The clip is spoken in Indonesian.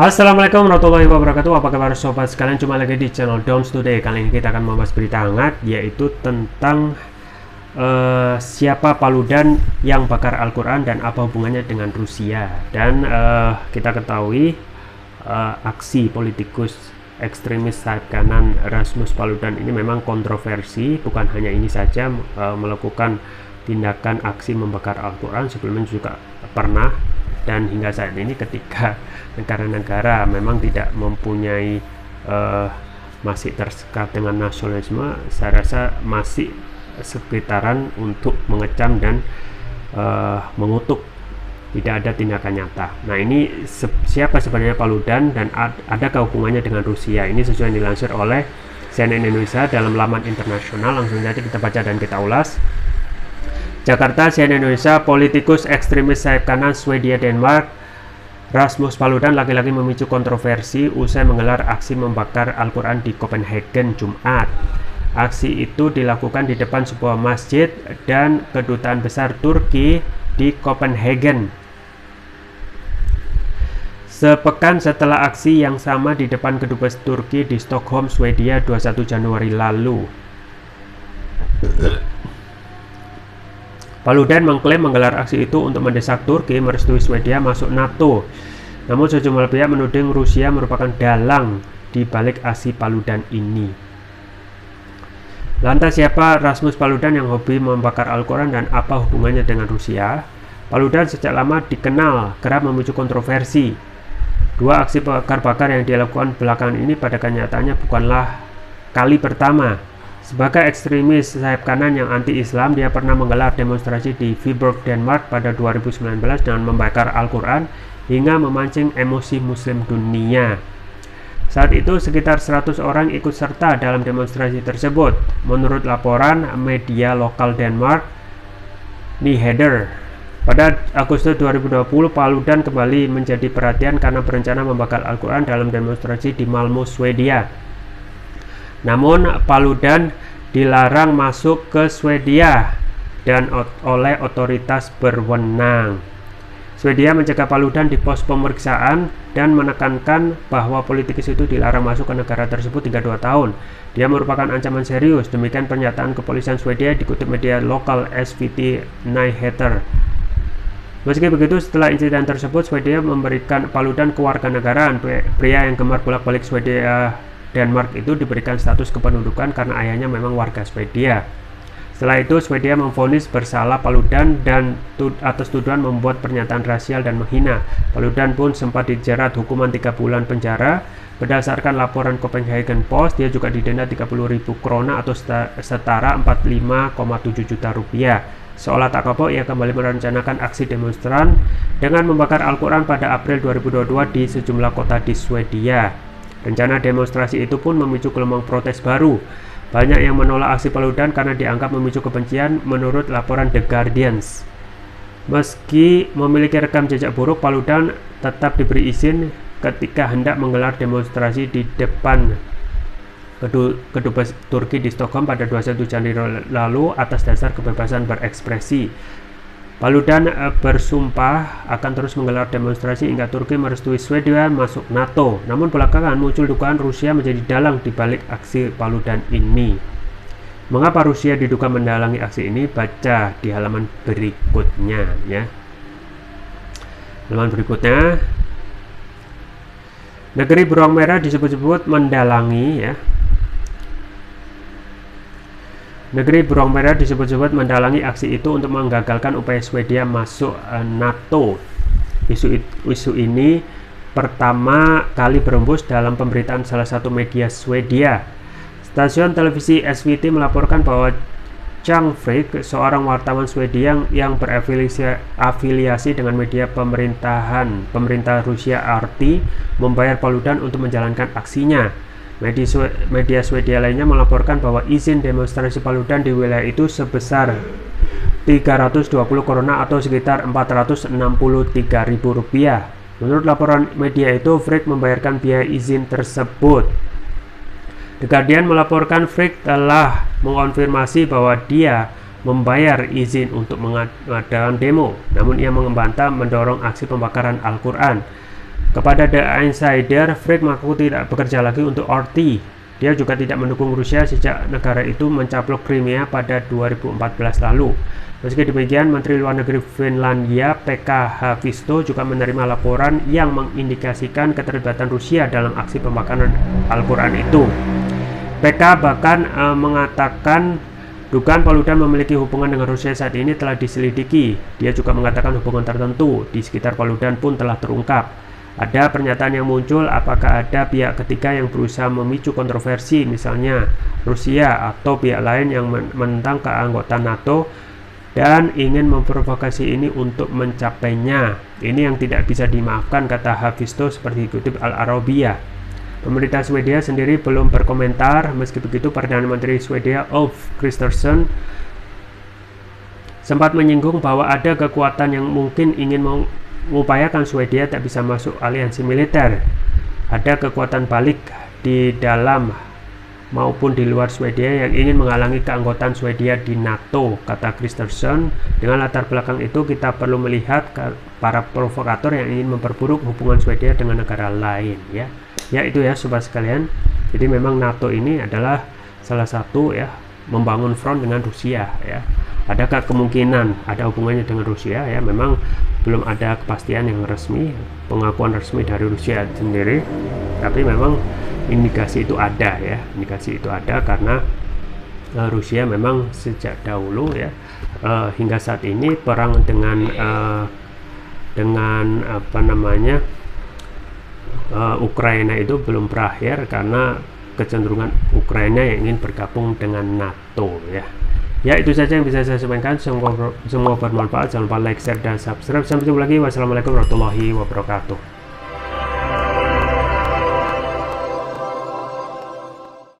Assalamualaikum warahmatullahi wabarakatuh. Apa kabar sobat sekalian? Cuma lagi di channel Dons Today. Kali ini kita akan membahas berita hangat, yaitu tentang siapa Paludan yang bakar Al-Quran dan apa hubungannya dengan Rusia. Dan kita ketahui aksi politikus ekstremis sayap kanan Rasmus Paludan ini memang kontroversi. Bukan hanya ini saja melakukan tindakan aksi membakar Al-Quran, sebelumnya juga pernah. Dan hingga saat ini ketika negara-negara memang tidak mempunyai masih tersekat dengan nasionalisme, saya rasa masih sekitaran untuk mengecam dan mengutuk, tidak ada tindakan nyata. Nah, ini siapa sebenarnya Paludan dan adakah hubungannya dengan Rusia? Ini sesuai yang dilansir oleh CNN Indonesia dalam laman internasional. Langsung saja kita baca dan kita ulas. Jakarta, CNN Indonesia. Politikus ekstremis sayap kanan Swedia Denmark Rasmus Paludan lagi-lagi memicu kontroversi usai menggelar aksi membakar Al-Quran di Copenhagen Jumat. Aksi itu dilakukan di depan sebuah masjid dan kedutaan besar Turki di Copenhagen. Sepekan setelah aksi yang sama di depan kedubes Turki di Stockholm, Swedia 21 Januari lalu. Paludan mengklaim menggelar aksi itu untuk mendesak Turki merestui Swedia masuk NATO. Namun sejumlah pihak menuding Rusia merupakan dalang di balik aksi Paludan ini. Lantas siapa Rasmus Paludan yang hobi membakar Al-Quran dan apa hubungannya dengan Rusia? Paludan sejak lama dikenal kerap memicu kontroversi. Dua aksi bakar-bakar yang dilakukan belakangan ini pada kenyataannya bukanlah kali pertama. Sebagai ekstremis sayap kanan yang anti-Islam, dia pernah menggelar demonstrasi di Viborg, Denmark pada 2019 dengan membakar Al-Quran hingga memancing emosi muslim dunia. Saat itu sekitar 100 orang ikut serta dalam demonstrasi tersebut. Menurut laporan media lokal Denmark, Nyheder, pada Agustus 2020, Paludan kembali menjadi perhatian karena berencana membakar Al-Quran dalam demonstrasi di Malmö, Swedia. Namun Paludan dilarang masuk ke Swedia dan oleh otoritas berwenang. Swedia mencegah Paludan di pos pemeriksaan dan menekankan bahwa politikus itu dilarang masuk ke negara tersebut hingga 2 tahun. Dia merupakan ancaman serius. Demikian pernyataan kepolisian Swedia dikutip media lokal SVT Nyheter. Meski begitu, setelah insiden tersebut, Swedia memberikan Paludan kewarganegaraan. Pria yang gemar bolak-balik Swedia Denmark itu diberikan status kependudukan karena ayahnya memang warga Swedia. Setelah itu, Swedia memvonis bersalah Paludan dan atas tuduhan membuat pernyataan rasial dan menghina. Paludan pun sempat dijerat hukuman 3 bulan penjara. Berdasarkan laporan Copenhagen Post, dia juga didenda 30.000 krona atau setara 45,7 juta rupiah. Seolah tak kapok, ia kembali merencanakan aksi demonstran dengan membakar Al-Quran pada April 2022 di sejumlah kota di Swedia. Rencana demonstrasi itu pun memicu gelombang protes baru. Banyak yang menolak aksi Paludan karena dianggap memicu kebencian menurut laporan The Guardian. Meski memiliki rekam jejak buruk, Paludan tetap diberi izin ketika hendak menggelar demonstrasi di depan kedubes Turki di Stockholm pada 21 Januari lalu atas dasar kebebasan berekspresi. Paludan bersumpah akan terus menggelar demonstrasi hingga Turki merestui Swedia masuk NATO. Namun belakangan muncul dugaan Rusia menjadi dalang di balik aksi Paludan ini. Mengapa Rusia diduga mendalangi aksi ini? Baca di halaman berikutnya ya. Halaman berikutnya. Negeri beruang merah disebut-sebut mendalangi ya. Negeri beruang merah disebut-sebut mendalangi aksi itu untuk menggagalkan upaya Swedia masuk NATO. Isu ini pertama kali berembus dalam pemberitaan salah satu media Swedia. Stasiun televisi SVT melaporkan bahwa Chang Frick, seorang wartawan Swedia yang berafiliasi dengan media pemerintah Rusia RT, membayar Paludan untuk menjalankan aksinya. Media Swedia lainnya melaporkan bahwa izin demonstrasi Paludan di wilayah itu sebesar 320 krona atau sekitar 463.000 rupiah. Menurut laporan media itu, Frick membayarkan biaya izin tersebut. The Guardian melaporkan Frick telah mengonfirmasi bahwa dia membayar izin untuk mengadakan demo, namun ia membantah mendorong aksi pembakaran Al-Quran. Kepada The Insider, Frick mengaku tidak bekerja lagi untuk RT. Dia juga tidak mendukung Rusia sejak negara itu mencaplok Crimea pada 2014 lalu. Meski demikian, Menteri Luar Negeri Finlandia Pekka Haavisto juga menerima laporan yang mengindikasikan keterlibatan Rusia dalam aksi pembakaran Al-Quran itu. Pekka bahkan mengatakan dugaan Paludan memiliki hubungan dengan Rusia saat ini telah diselidiki. Dia juga mengatakan hubungan tertentu di sekitar Paludan pun telah terungkap. Ada pernyataan yang muncul apakah ada pihak ketiga yang berusaha memicu kontroversi, misalnya Rusia atau pihak lain yang menentang keanggotaan NATO dan ingin memprovokasi ini untuk mencapainya. Ini yang tidak bisa dimaafkan, kata Haavisto seperti dikutip Al-Arabiya. Pemerintah Swedia sendiri belum berkomentar. Meski begitu, Perdana Menteri Swedia Ulf Kristersson sempat menyinggung bahwa ada kekuatan yang mungkin ingin mengupayakan Swedia tak bisa masuk aliansi militer. Ada kekuatan balik di dalam maupun di luar Swedia yang ingin menghalangi keanggotaan Swedia di NATO, kata Kristersson. Dengan latar belakang itu, kita perlu melihat para provokator yang ingin memperburuk hubungan Swedia dengan negara lain, ya. Ya itu ya sobat sekalian. Jadi memang NATO ini adalah salah satu ya membangun front dengan Rusia, ya. Adakah kemungkinan ada hubungannya dengan Rusia? Ya, memang belum ada kepastian yang resmi, pengakuan resmi dari Rusia sendiri, tapi memang indikasi itu ada, ya. Indikasi itu ada karena Rusia memang sejak dahulu ya hingga saat ini perang dengan apa namanya Ukraina itu belum berakhir karena kecenderungan Ukraina yang ingin bergabung dengan NATO, ya. Ya, itu saja yang bisa saya sampaikan. Semoga bermanfaat. Jangan lupa like, share, dan subscribe. Sampai jumpa lagi. Wassalamualaikum warahmatullahi wabarakatuh.